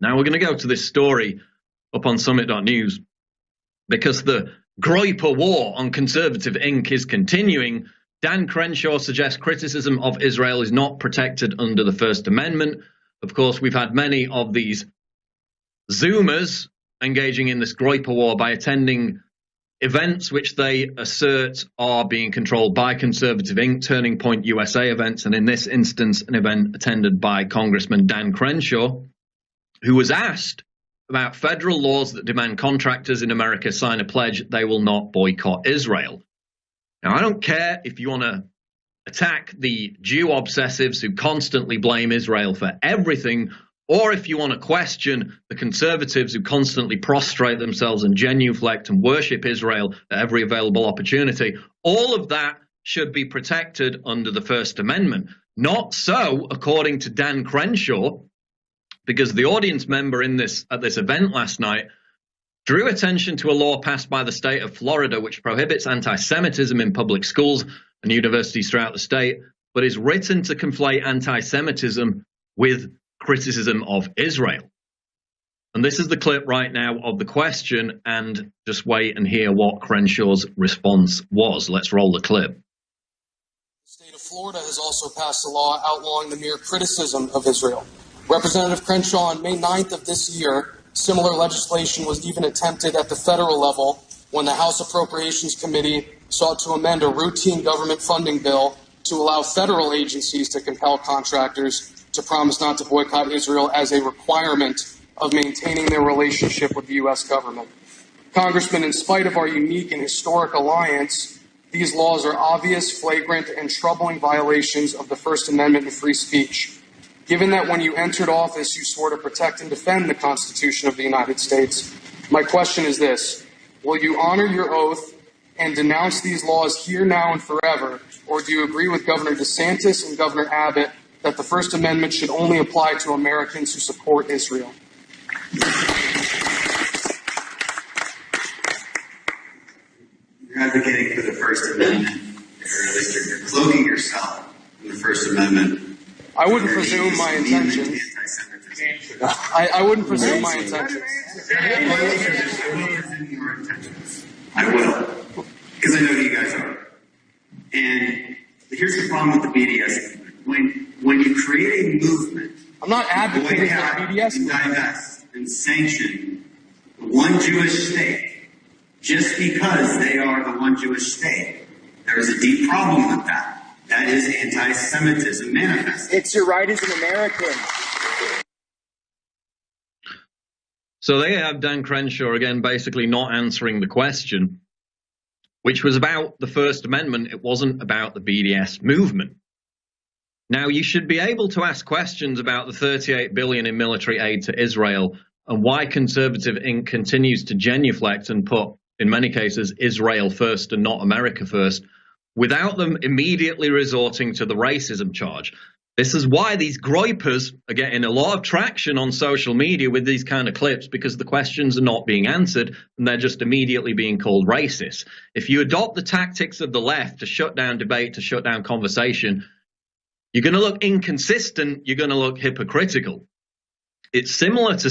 Now we're going to go to this story up on summit.news because the Groyper war on Conservative Inc. is continuing. Dan Crenshaw suggests criticism of Israel is not protected under the First Amendment. Of course, we've had many of these Zoomers engaging in this Groyper war by attending events which they assert are being controlled by Conservative Inc., Turning Point USA events, and in this instance, an event attended by Congressman Dan Crenshaw, who was asked about federal laws that demand contractors in America sign a pledge they will not boycott Israel. Now, I don't care if you want to attack the Jew obsessives who constantly blame Israel for everything, or if you want to question the conservatives who constantly prostrate themselves and genuflect and worship Israel at every available opportunity. All of that should be protected under the First Amendment. Not so, according to Dan Crenshaw, because the audience member at this event last night drew attention to a law passed by the state of Florida which prohibits anti-Semitism in public schools and universities throughout the state, but is written to conflate anti-Semitism with criticism of Israel. And this is the clip right now of the question, and just wait and hear what Crenshaw's response was. Let's roll the clip. The state of Florida has also passed a law outlawing the mere criticism of Israel. Representative Crenshaw, on May 9th of this year, similar legislation was even attempted at the federal level when the House Appropriations Committee sought to amend a routine government funding bill to allow federal agencies to compel contractors to promise not to boycott Israel as a requirement of maintaining their relationship with the U.S. government. Congressman, in spite of our unique and historic alliance, these laws are obvious, flagrant, and troubling violations of the First Amendment and free speech. Given that when you entered office, you swore to protect and defend the Constitution of the United States, my question is this: will you honor your oath and denounce these laws here, now, and forever, or do you agree with Governor DeSantis and Governor Abbott that the First Amendment should only apply to Americans who support Israel? You're advocating for the First Amendment, or at least you're cloaking yourself in the First Amendment. I wouldn't presume my intentions. I wouldn't presume my intentions. I will, because I know who you guys are. And here's the problem with the BDS movement. When you create a movement, I'm not advocating for the BDS movement, divest and sanction one Jewish state just because they are the one Jewish state, there is a deep problem with that. That is anti-Semitism manifest. It's your right as an American. So they have Dan Crenshaw again basically not answering the question, which was about the First Amendment. It wasn't about the BDS movement. Now, you should be able to ask questions about the $38 billion in military aid to Israel and why Conservative Inc. continues to genuflect and put, in many cases, Israel first and not America first, without them immediately resorting to the racism charge. This is why these Groypers are getting a lot of traction on social media with these kind of clips, because the questions are not being answered and they're just immediately being called racist. If you adopt the tactics of the left to shut down debate, to shut down conversation, you're going to look inconsistent, you're going to look hypocritical. It's similar to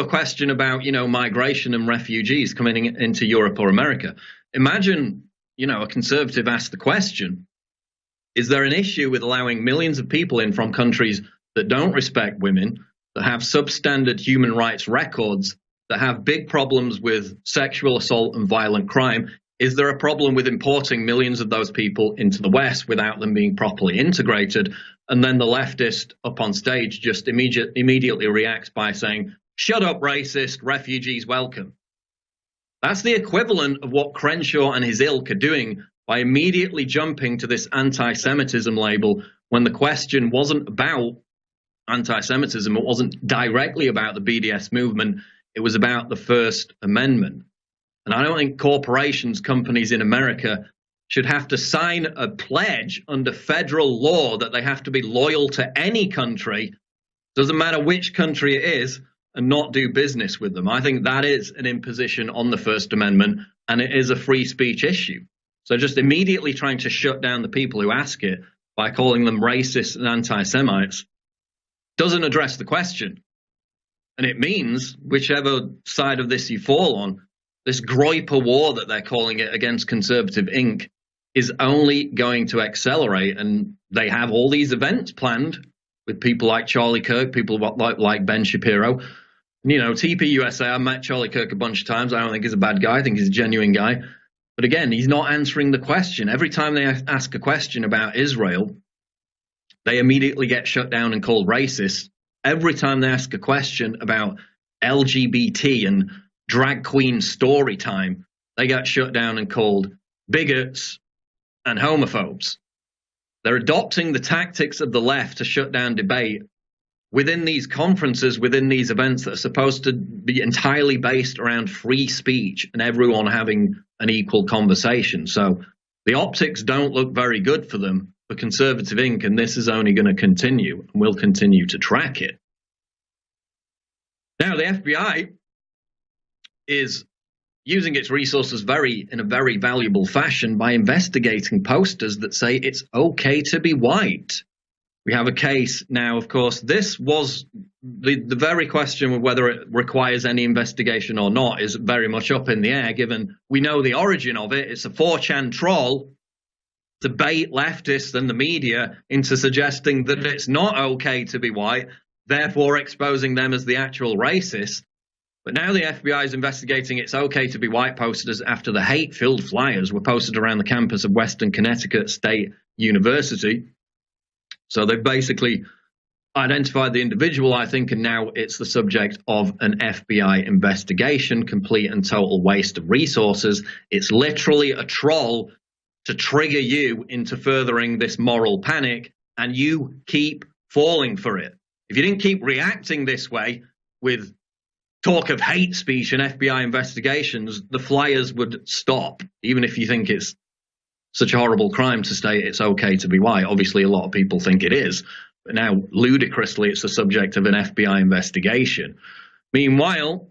a question about, migration and refugees coming into Europe or America. Imagine, a conservative asked the question, is there an issue with allowing millions of people in from countries that don't respect women, that have substandard human rights records, that have big problems with sexual assault and violent crime? Is there a problem with importing millions of those people into the West without them being properly integrated? And then the leftist up on stage just immediately reacts by saying, shut up, racist, refugees welcome. That's the equivalent of what Crenshaw and his ilk are doing by immediately jumping to this anti-Semitism label when the question wasn't about anti-Semitism. It wasn't directly about the BDS movement. It was about the First Amendment. And I don't think corporations, companies in America should have to sign a pledge under federal law that they have to be loyal to any country, doesn't matter which country it is, and not do business with them. I think that is an imposition on the First Amendment, and it is a free speech issue. So just immediately trying to shut down the people who ask it by calling them racist and anti-Semites, doesn't address the question. And it means, whichever side of this you fall on, this Groyper war that they're calling it against Conservative Inc. is only going to accelerate. And they have all these events planned with people like Charlie Kirk, people like Ben Shapiro. You know, TPUSA, I met Charlie Kirk a bunch of times. I don't think he's a bad guy. I think he's a genuine guy. But again, he's not answering the question. Every time they ask a question about Israel, they immediately get shut down and called racist. Every time they ask a question about LGBT and drag queen story time, they get shut down and called bigots and homophobes. They're adopting the tactics of the left to shut down debate within these conferences, within these events that are supposed to be entirely based around free speech and everyone having an equal conversation. So the optics don't look very good for them, for Conservative Inc., and this is only going to continue, and we'll continue to track it. Now, the FBI is using its resources in a very valuable fashion by investigating posters that say it's okay to be white. We have a case now, of course. This was the very question of whether it requires any investigation or not is very much up in the air, given we know the origin of it. It's a 4chan troll to bait leftists and the media into suggesting that it's not okay to be white, therefore exposing them as the actual racist. But now the FBI is investigating it's okay to be white posters after the hate-filled flyers were posted around the campus of Western Connecticut State University. So they've basically identified the individual, I think, and now it's the subject of an FBI investigation, complete and total waste of resources. It's literally a troll to trigger you into furthering this moral panic, and you keep falling for it. If you didn't keep reacting this way with talk of hate speech and FBI investigations, the flyers would stop, even if you think it's such a horrible crime to say it's okay to be white. Obviously, a lot of people think it is, but now ludicrously it's the subject of an FBI investigation. Meanwhile,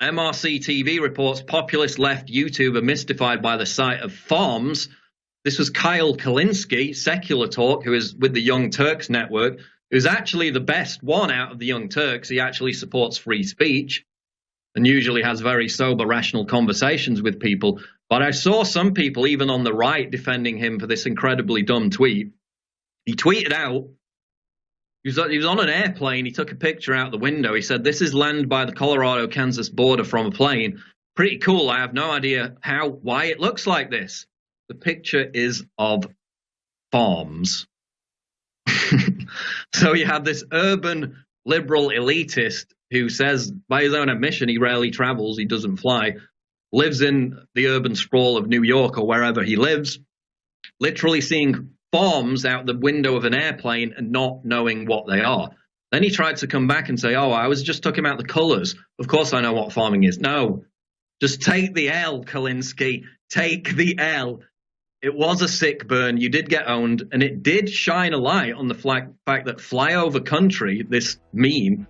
MRC TV reports populist left YouTuber mystified by the sight of farms. This was Kyle Kalinske, Secular Talk, who is with the Young Turks Network, who's actually the best one out of the Young Turks. He actually supports free speech and usually has very sober, rational conversations with people. But I saw some people, even on the right, defending him for this incredibly dumb tweet. He tweeted out, he was on an airplane, he took a picture out the window, he said, "This is land by the Colorado-Kansas border from a plane. Pretty cool, I have no idea why it looks like this." The picture is of farms. So you have this urban liberal elitist who says, by his own admission, he rarely travels, he doesn't fly, lives in the urban sprawl of New York or wherever he lives, literally seeing farms out the window of an airplane and not knowing what they are. Then he tried to come back and say, "Oh, I was just talking about the colors. Of course I know what farming is." No, just take the L, Kalinske. Take the L. It was a sick burn. You did get owned, and it did shine a light on the fact that flyover country, this meme,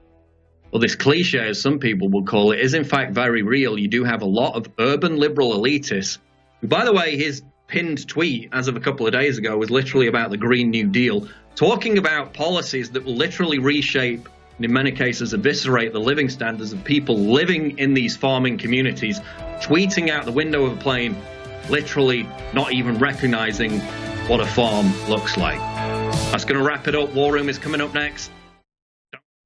or this cliche as some people would call it, is in fact very real. You do have a lot of urban liberal elitists, who, by the way, his pinned tweet as of a couple of days ago was literally about the Green New Deal, talking about policies that will literally reshape and in many cases eviscerate the living standards of people living in these farming communities, tweeting out the window of a plane, literally not even recognizing what a farm looks like. That's going to wrap it up. War Room is coming up next.